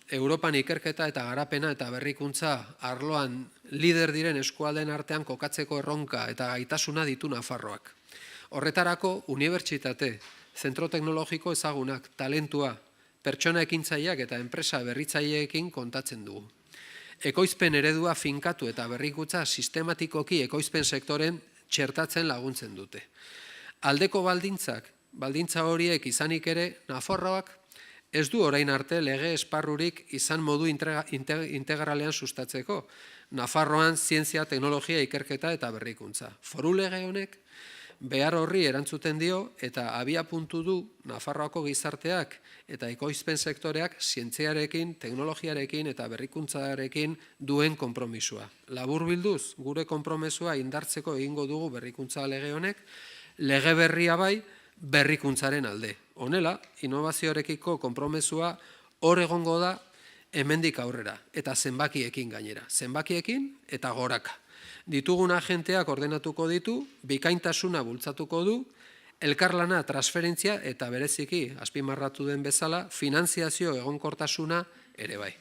Europan ikerketa eta garapena eta berrikuntza arloan lider diren eskualdeen artean kokatzeko erronka eta gaitasuna ditu Nafarroak. Horretarako, unibertsitate, zentro teknologiko ezagunak, talentua, pertsona ekintzaileak eta enpresa berritzaileekin kontatzen dugu. Ekoizpen eredua finkatu eta berrikuntza sistematikoki ekoizpen sektoren txertatzen laguntzen dute. Aldeko baldintza horiek izanik ere, Nafarroak ez du orain arte lege esparrurik izan modu integralean sustatzeko. Nafarroan zientzia, teknologia, ikerketa eta berrikuntza. Foru lege honek behar horri erantzuten dio eta abiapuntu du Nafarroako gizarteak eta ekoizpen sektoreak zientziarekin, teknologiarekin eta berrikuntzarekin duen konpromisua. Laburbilduz, gure konpromesua indartzeko egingo dugu berrikuntza lege honek, lege berria bai, berrikuntzaren alde. Honela, innovazioarekiko konpromesua hor egongo da hemendik aurrera, eta zenbakiekin gainera. Zenbakiekin eta goraka. Ditugun agenteak ordenatuko ditu, bikaintasuna bultzatuko du, elkarlana, transferentzia eta bereziki, azpimarratu den bezala, finanziazio egonkortasuna ere bai.